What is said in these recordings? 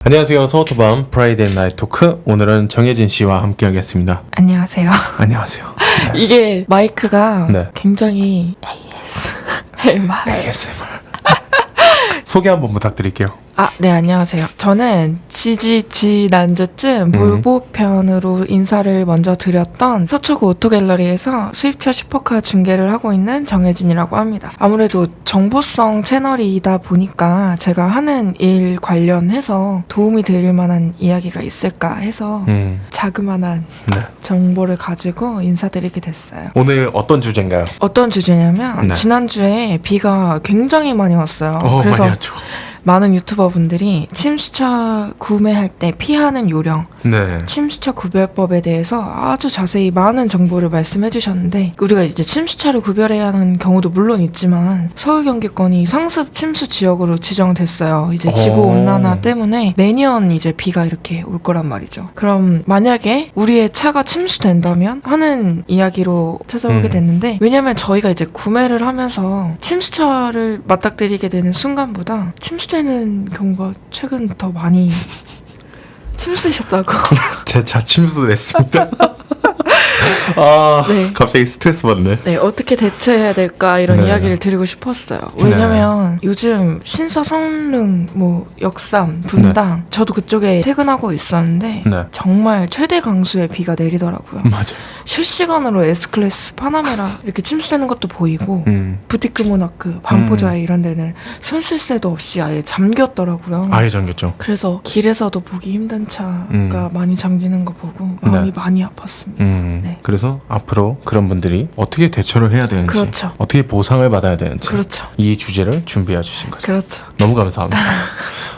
안녕하세요. 서우터밤 프라이데이 나이트 토크. 오늘은 정혜진 씨와 함께 하겠습니다. 안녕하세요. 안녕하세요. 이게 마이크가 네. 굉장히 ASMR. 소개 한번 부탁드릴게요. 네, 안녕하세요. 저는 지난주쯤 몰보 편으로 인사를 먼저 드렸던 서초구 오토갤러리에서 수입차 슈퍼카 중계를 하고 있는 정혜진이라고 합니다. 아무래도 정보성 채널이다 보니까 제가 하는 일 관련해서 도움이 될 만한 이야기가 있을까 해서 자그마한 네. 정보를 가지고 인사드리게 됐어요. 오늘 어떤 주제인가요? 어떤 주제냐면 네. 지난주에 비가 굉장히 많이 왔어요. 그래서 많이 하죠. 많은 유튜버분들이 침수차 구매할 때 피하는 요령, 네. 침수차 구별법에 대해서 아주 자세히 많은 정보를 말씀해 주셨는데, 우리가 이제 침수차를 구별해야 하는 경우도 물론 있지만 서울 경기권이 상습 침수 지역으로 지정됐어요. 이제 지구 온난화 때문에 매년 이제 비가 이렇게 올 거란 말이죠. 그럼 만약에 우리의 차가 침수된다면 하는 이야기로 찾아오게 됐는데, 왜냐면 저희가 이제 구매를 하면서 침수차를 맞닥뜨리게 되는 순간보다 침수되는 경우가 최근 더 많이 침수되셨다고. 제 차 침수 냈습니다. 네. 갑자기 스트레스 받네. 네, 어떻게 대처해야 될까 이런 네. 이야기를 드리고 싶었어요. 왜냐면 요즘 신사, 성능, 역삼, 분당 저도 그쪽에 퇴근하고 있었는데 네. 정말 최대 강수의 비가 내리더라고요. 맞아요. 실시간으로 S클래스, 파나메라 이렇게 침수되는 것도 보이고 부티크 모나크, 반포자이 이런 데는 손 쓸 새도 없이 아예 잠겼더라고요. 아예 잠겼죠. 그래서 길에서도 보기 힘든 차가 많이 잠기는 거 보고 마음이 많이 아팠습니다. 네. 그래서 앞으로 그런 분들이 어떻게 대처를 해야 되는지, 그렇죠. 어떻게 보상을 받아야 되는지, 그렇죠. 이 주제를 준비해 주신 거죠. 그렇죠. 너무 감사합니다.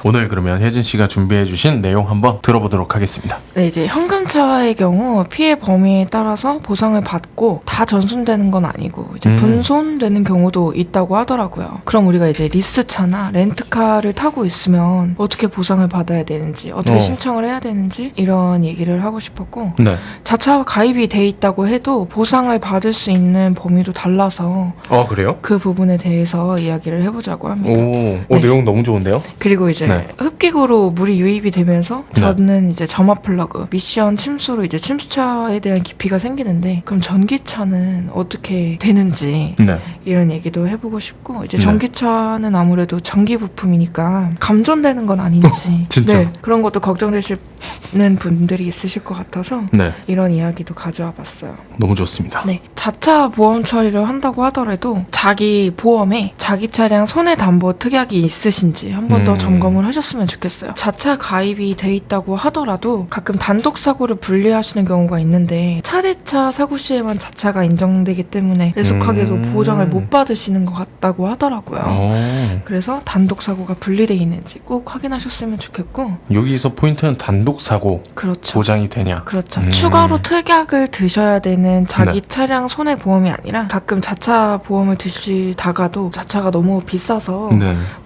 오늘 그러면 혜진 씨가 준비해 주신 내용 한번 들어보도록 하겠습니다. 네, 이제 현금차의 경우 피해 범위에 따라서 보상을 받고 다 전손되는 건 아니고 이제 분손되는 경우도 있다고 하더라고요. 그럼 우리가 이제 리스차나 렌트카를 타고 있으면 어떻게 보상을 받아야 되는지, 어떻게 신청을 해야 되는지 이런 얘기를 하고 싶었고, 네. 자차 가입이 돼 있다고 해도 보상을 받을 수 있는 범위도 달라서 그래요? 그 부분에 대해서 이야기를 해보자고 합니다. 네. 네. 내용 너무 좋은데요? 그리고 이제 네. 흡기구로 물이 유입이 되면서 저는 이제 점화 플러그, 미션 침수로 이제 침수차에 대한 깊이가 생기는데, 그럼 전기차는 어떻게 되는지 네. 이런 얘기도 해보고 싶고, 이제 전기차는 아무래도 전기 부품이니까 감전되는 건 아닌지 진짜? 네, 그런 것도 걱정되시는 분들이 있으실 것 같아서 네. 이런 이야기도 가져와 봤어요. 너무 좋습니다. 네, 자차 보험 처리를 한다고 하더라도 자기 보험에 자기 차량 손해담보 특약이 있으신지 한 번 더 점검을 하셨으면 좋겠어요. 자차 가입이 돼 있다고 하더라도 가끔 단독 사고를 분리하시는 경우가 있는데 차대차 사고 시에만 자차가 인정되기 때문에 애석하게도 보장을 못 받으시는 것 같다고 하더라고요. 그래서 단독 사고가 분리돼 있는지 꼭 확인하셨으면 좋겠고, 여기서 포인트는 단독 사고 그렇죠. 보장이 되냐? 그렇죠. 추가로 특약을 드셔야 되는 자기 차량 손해보험이 아니라 가끔 자차 보험을 드시다가도 자차가 너무 비싸서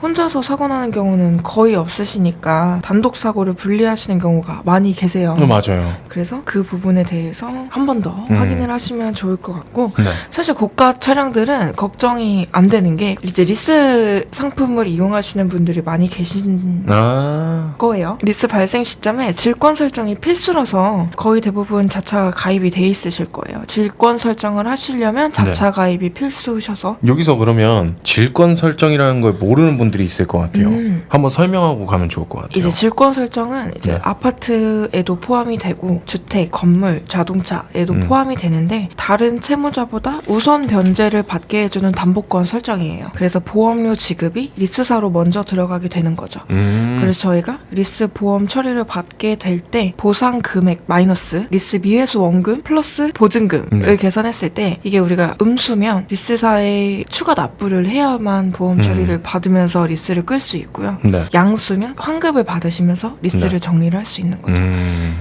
혼자서 사고 나는 경우는 거의 없으시니까 단독 사고를 분리하시는 경우가 많이 계세요. 맞아요. 그래서 그 부분에 대해서 한 번 더 확인을 하시면 좋을 것 같고, 네. 사실 고가 차량들은 걱정이 안 되는 게 이제 리스 상품을 이용하시는 분들이 많이 계신 거예요. 리스 발생 시점에 질권 설정이 필수라서 거의 대부분 자차 가입이 돼 있으실 거예요. 질권 설정을 하시려면 자차 가입이 필수셔서. 여기서 그러면 질권 설정이라는 걸 모르는 분들이 있을 것 같아요. 한번 설명하고 가면 좋을 것 같아요. 이제 질권 설정은 이제 아파트에도 포함이 되고 주택, 건물, 자동차에도 포함이 되는데, 다른 채무자보다 우선 변제를 받게 해주는 담보권 설정이에요. 그래서 보험료 지급이 리스사로 먼저 들어가게 되는 거죠. 그래서 저희가 리스 보험 처리를 받게 될 때 보상 금액 마이너스 리스 미회수 원금 플러스 보증금을 계산했을 때, 이게 우리가 음수면 리스사에 추가 납부를 해야만 보험 처리를 받으면서 리스를 끌 수 있고요. 양수면 환급을 받으시면서 리스를 정리를 할 수 있는 거죠.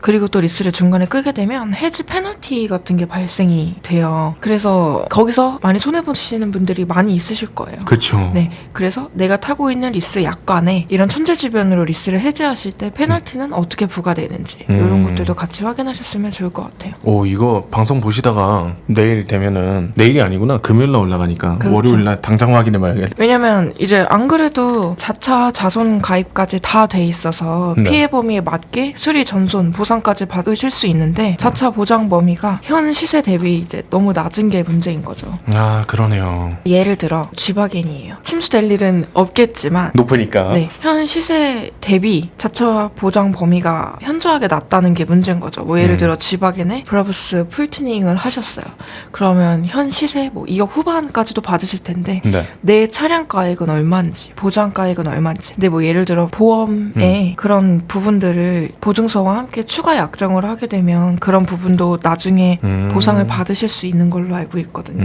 그리고 또 리스를 중간에 끌게 되면 해지 페널티 같은 게 발생이 돼요. 그래서 거기서 많이 손해보시는 하시는 분들이 많이 있으실 거예요. 그쵸. 네, 그래서 내가 타고 있는 리스 약관에 이런 천재지변으로 리스를 해제하실 때 페널티는 어떻게 부과되는지 이런 것들도 같이 확인하셨으면 좋을 것 같아요. 오, 이거 방송 보시다가 내일 되면은, 내일이 아니구나, 금요일날 올라가니까 그렇죠. 월요일날 당장 확인해봐야겠네. 왜냐면 이제 안 그래도 자차 자손 가입까지 다 돼 있어서 네. 피해 범위에 맞게 수리 전손 보상까지 받으실 수 있는데 자차 보장 범위가 현 시세 대비 이제 너무 낮은 게 문제인 거죠. 아, 그러네요. 예를 들어 쥐박엔이에요. 침수될 일은 없겠지만 높으니까. 네, 현 시세 대비 자차 보장 범위가 현저하게 낮다는 게 문제인 거죠. 뭐 예를 들어 쥐박엔에 브라브스 풀튜닝을 하셨어요. 그러면 현 시세 뭐 2억 후반까지도 받으실 텐데 네. 내 차량 가액은 얼마인지 보장 가액은 얼마인지 근데 뭐 예를 들어 보험에 그런 부분들을 보증서와 함께 추가 약정을 하게 되면 그런 부분도 나중에 보상을 받으실 수 있는 걸로 알고 있거든요.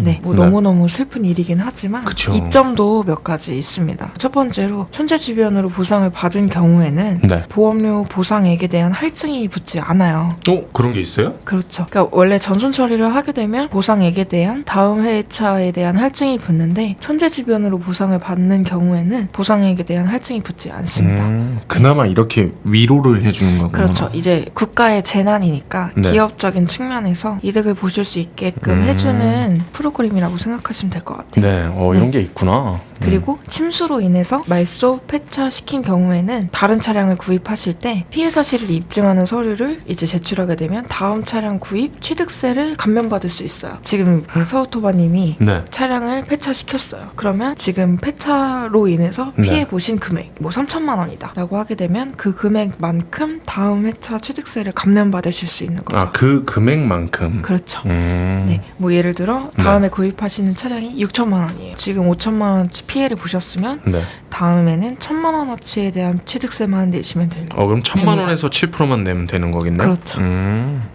네, 뭐 너무너무 슬픈 일이긴 하지만 그쵸. 이점도 몇 가지 있습니다. 첫 번째로 천재지변으로 보상을 받은 경우에는 네. 보험료 보상액에 대한 할증이 붙지 않아요. 그런 게 있어요? 그렇죠. 그러니까 원래 전손 처리를 하게 되면 보상액에 대한 다음 회차에 대한 할증이 붙는데 천재지변으로 보상을 받는 경우에는 보상액에 대한 할증이 붙지 않습니다. 그나마 이렇게 위로를 해주는 거구나. 그렇죠. 이제 국가의 재난이니까 네. 기업적인 측면에서 이득을 보실 수 있게끔 해주는 프로그램이라고 생각하시면 될 것 같아요. 네, 이런 게 있구나. 그리고 침수로 인해서 말소 폐차시킨 경우에는 다른 차량을 구입하실 때 피해 사실을 입증하는 서류를 이제 제출하게 되면 다음 차량 구입 취득세를 감면받을 수 있어요. 지금 서우토바님이 네. 차량을 폐차시켰어요. 그러면 지금 폐차로 인해서 피해 보신 금액 뭐 3천만 원이다 라고 하게 되면 그 금액만큼 다음 회차 취득세를 감면받으실 수 있는 거죠. 아, 그 금액만큼. 그렇죠. 네. 네, 뭐 예를 들어 다음에 구입하시는 차량이 6천만 원이에요. 지금 5천만 원치 피해를 보셨으면 네. 다음에는 1,000만 원어치에 대한 취득세만 내시면 되는 거예요. 그럼 1,000만 원에서 7%만 내면 되는 거겠네? 그렇죠.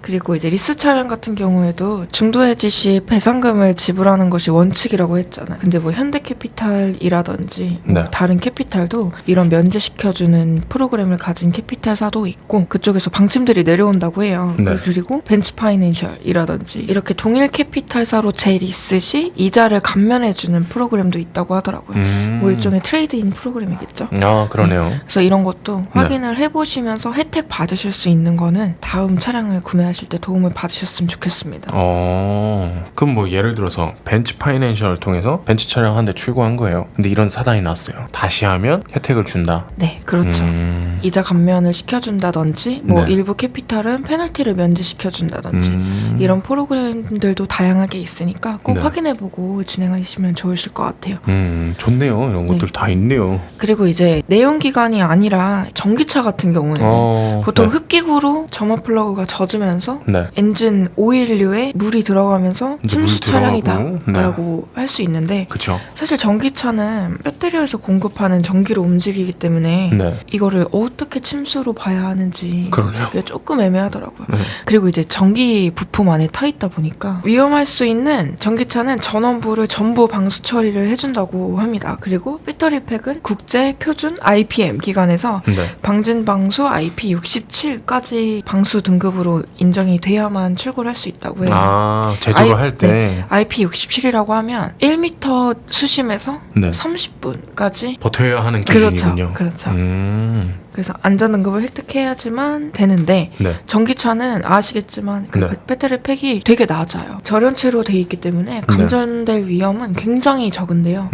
그리고 이제 리스 차량 같은 경우에도 중도 해지 시 배상금을 지불하는 것이 원칙이라고 했잖아요. 근데 뭐 현대캐피탈이라든지 뭐 네. 다른 캐피탈도 이런 면제시켜주는 프로그램을 가진 캐피탈사도 있고 그쪽에서 방침들이 내려온다고 해요. 네. 그리고 벤츠 파이낸셜이라든지 이렇게 동일 캐피탈사로 재리스 시 이자를 감면해주는 프로그램도 있다고 하더라고요. 뭐 일종의 트레이드인 프로그램이겠죠. 아, 그러네요. 그래서 이런 것도 확인을 해보시면서 혜택 받으실 수 있는 거는 다음 차량을 구매하실 때 도움을 받으셨으면 좋겠습니다. 그럼 뭐 예를 들어서 벤츠 파이낸셜 통해서 벤츠 차량 한 대 출고한 거예요. 근데 이런 사단이 났어요. 다시 하면 혜택을 준다. 네, 그렇죠. 이자 감면을 시켜준다든지 뭐 네. 일부 캐피탈은 페널티를 면제시켜준다든지 이런 프로그램들도 다양하게 있으니까 꼭 네. 확인해보고 진행하시면 좋으실 것 같아요. 좋네요. 이런 것들 다 있네요. 그리고 이제 내연기관이 아니라 전기차 같은 경우에는 보통 네. 흡기구로 점화 플러그가 젖으면서 네. 엔진 오일류에 물이 들어가면서 이제 물 침수 들어가고, 차량이다 라고 할 수 있는데 그쵸. 사실 전기차는 배터리에서 공급하는 전기로 움직이기 때문에 네. 이거를 어떻게 침수로 봐야 하는지 그러네요. 그게 조금 애매하더라고요. 네. 그리고 이제 전기 부품 안에 타 있다 보니까 위험할 수 있는 전기차는 전원부를 전부 방수 처리를 해준다고 합니다. 그리고 배터리 팩은 국제 표준 IPM 기관에서 네. 방진 방수 IP67까지 방수 등급으로 인정이 돼야만 출고를 할 수 있다고 해요. 아, 제조를 할 때. 네, IP67이라고 하면 1m 수심에서 네. 30분까지 버텨야 하는 기준이군요. 그렇죠. 그래서 안전등급을 획득해야지만 되는데 네. 전기차는 아시겠지만 그 네. 배터리 팩이 되게 낮아요. 절연체로 돼 있기 때문에 감전될 위험은 굉장히 적은데요.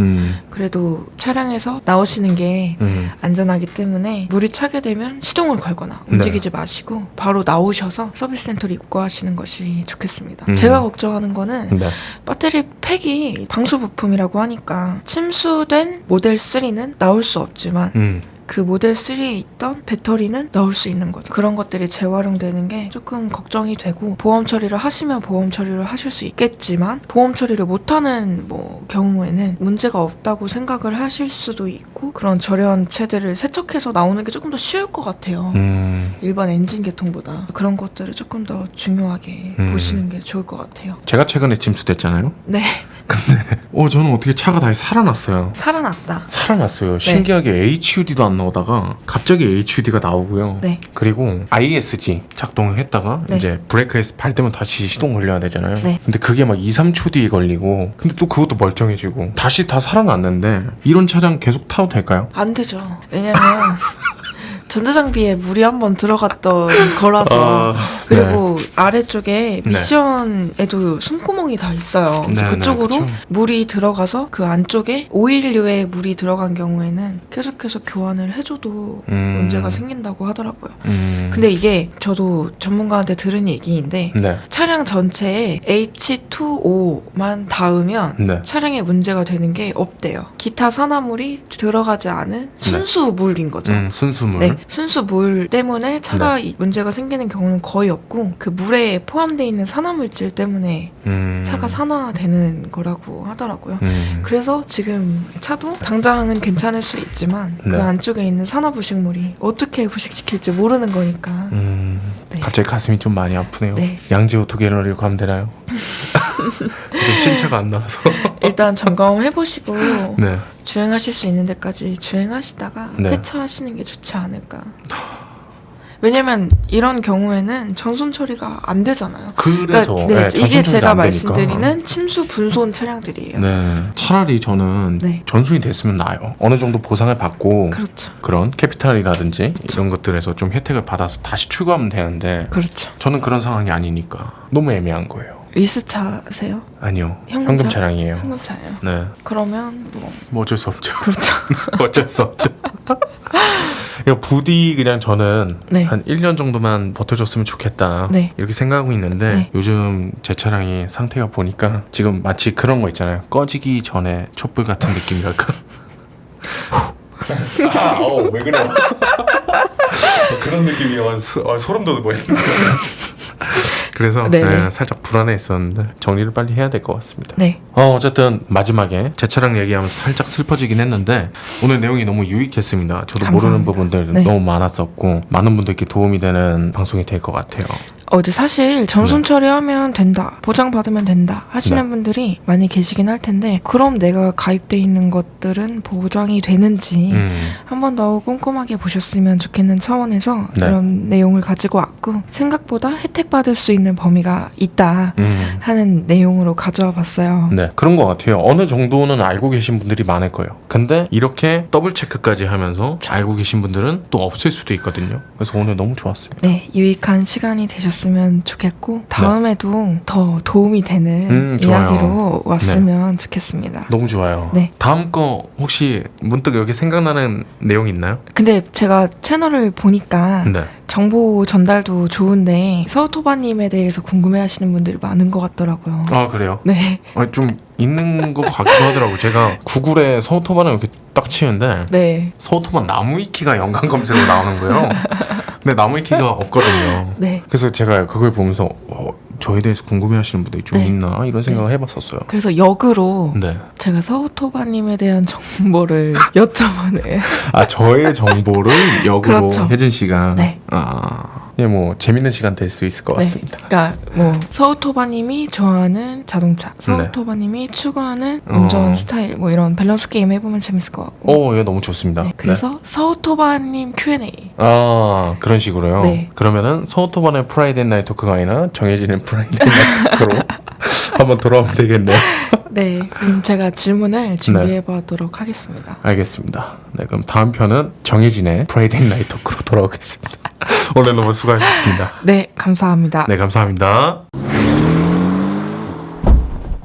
그래도 차량에서 나오시는 게 안전하기 때문에 물이 차게 되면 시동을 걸거나 움직이지 마시고 바로 나오셔서 서비스 센터로 입고하시는 것이 좋겠습니다. 제가 걱정하는 거는 네. 배터리 팩이 방수 부품이라고 하니까 침수된 모델 3는 나올 수 없지만 그 모델 3에 있던 배터리는 넣을 수 있는 거죠. 그런 것들이 재활용되는 게 조금 걱정이 되고 보험 처리를 하시면 보험 처리를 하실 수 있겠지만 보험 처리를 못하는 뭐 경우에는 문제가 없다고 생각을 하실 수도 있고 그런 절연체들을 세척해서 나오는 게 조금 더 쉬울 것 같아요. 일반 엔진 계통보다 그런 것들을 조금 더 중요하게 보시는 게 좋을 것 같아요. 제가 최근에 침수됐잖아요. 네. 저는 어떻게 차가 다시 살아났어요. 살아났다. 신기하게 HUD도 안 나오다가 갑자기 HUD가 나오고요. 네. 그리고 ISG 작동을 했다가 네. 이제 브레이크에서 밟으면 다시 시동 걸려야 되잖아요. 네. 근데 그게 막 2, 3초 뒤에 걸리고 근데 또 그것도 멀쩡해지고 다시 다 살아났는데 이런 차량 계속 타도 될까요? 안 되죠. 왜냐면 전자장비에 물이 한번 들어갔던 거라서 그리고 아래쪽에 미션에도 숨구멍이 다 있어요. 그래서 네, 그쪽으로 그쵸. 물이 들어가서 그 안쪽에 오일류에 물이 들어간 경우에는 계속해서 교환을 해줘도 문제가 생긴다고 하더라고요. 근데 이게 저도 전문가한테 들은 얘기인데 네. 차량 전체에 H2O만 닿으면 네. 차량에 문제가 되는 게 없대요. 기타 산화물이 들어가지 않은 순수물인 거죠. 순수물. 네, 순수물 때문에 차가 문제가 생기는 경우는 거의 없고 그 물에 포함되어 있는 산화물질 때문에 차가 산화되는 거라고 하더라고요. 그래서 지금 차도 당장은 괜찮을 수 있지만 그 네. 안쪽에 있는 산화부식물이 어떻게 부식시킬지 모르는 거니까. 네. 갑자기 가슴이 좀 많이 아프네요. 네. 양재 오토갤러리로 가면 되나요? 좀 신차가 안 나와서. 일단 점검해보시고 네. 주행하실 수 있는 데까지 주행하시다가 네. 폐차하시는 게 좋지 않을까. 왜냐면 이런 경우에는 전손 처리가 안 되잖아요. 그래서 그러니까 이게 제가 안 되니까. 말씀드리는 침수 분손 차량들이에요. 네. 차라리 저는 네. 전순이 됐으면 나아요. 어느 정도 보상을 받고 그렇죠. 그런 캐피탈이라든지 이런 것들에서 좀 혜택을 받아서 다시 출고하면 되는데 그렇죠. 저는 그런 상황이 아니니까 너무 애매한 거예요. 리스차세요? 아니요. 현금차? 현금 차량이에요. 현금차예요. 네. 그러면 뭐 어쩔 수 없죠. 그렇죠. 어쩔 수 없죠. 이거 부디 그냥 저는 네. 한 1년 정도만 버텨줬으면 좋겠다 네. 이렇게 생각하고 있는데 네. 요즘 제 차량이 상태가 보니까 지금 마치 그런 거 있잖아요. 꺼지기 전에 촛불 같은 느낌이랄까. 왜 그래? 그런 느낌이야. 소름 돋아버리네. 그래서 살짝 불안해했었는데 정리를 빨리 해야 될 것 같습니다. 네. 어쨌든 마지막에 제 차량 얘기하면서 살짝 슬퍼지긴 했는데 오늘 내용이 너무 유익했습니다. 저도 감사합니다. 모르는 부분들 네. 너무 많았었고 많은 분들께 도움이 되는 방송이 될 것 같아요. 근데 사실 전손 처리하면 된다, 보장받으면 된다 하시는 네. 분들이 많이 계시긴 할 텐데 그럼 내가 가입돼 있는 것들은 보장이 되는지 한 번 더 꼼꼼하게 보셨으면 좋겠는 차원에서 네. 이런 내용을 가지고 왔고 생각보다 혜택 받을 수 있는 범위가 있다 하는 내용으로 가져와 봤어요. 네, 그런 것 같아요. 어느 정도는 알고 계신 분들이 많을 거예요. 근데 이렇게 더블 체크까지 하면서 알고 계신 분들은 또 없을 수도 있거든요. 그래서 오늘 너무 좋았습니다. 네, 유익한 시간이 되셨으면 좋겠고 다음에도 더 도움이 되는 좋아요. 이야기로 왔으면 좋겠습니다. 너무 좋아요. 네. 다음 거 혹시 문득 여기 생각나는 내용 있나요? 근데 제가 채널을 보니까 네. 정보 전달도 좋은데 서우토바님에 대해서 궁금해하시는 분들이 많은 것 같더라고요. 아, 그래요? 네, 좀 있는 것 같기도 하더라고요. 제가 구글에 서우토바를 이렇게 딱 치는데 네, 서우토바 나무위키가 연관 검색으로 나오는 거예요. 근데 나무위키가 없거든요. 네. 그래서 제가 그걸 보면서 저에 대해서 궁금해하시는 분들이 좀 네. 있나 이런 생각을 해봤었어요. 그래서 역으로 네. 제가 서우토바님에 대한 정보를 여쭤보는. 저의 정보를 역으로 그렇죠. 혜진 씨가 네. 뭐 재밌는 시간 될 수 있을 것 같습니다. 그러니까 뭐 서우토바님이 좋아하는 자동차, 서우토바님이 추구하는 운전 스타일, 뭐 이런 밸런스 게임 해보면 재밌을 것 같고. 이거 너무 좋습니다. 네, 그래서 서우토바님 Q&A. 그런 식으로요. 네. 그러면은 서우토반의 프라이데이 나이트 토크가 아니라 정해지는 프라이데이 나이트 토크로 한번 돌아오면 되겠네요. 네, 그럼 제가 질문을 준비해보도록 하겠습니다. 알겠습니다. 네, 그럼 다음 편은 정해진의 프라이데이 나이트 토크로 돌아오겠습니다. 오늘 너무 수고하셨습니다. 네, 감사합니다. 네, 감사합니다.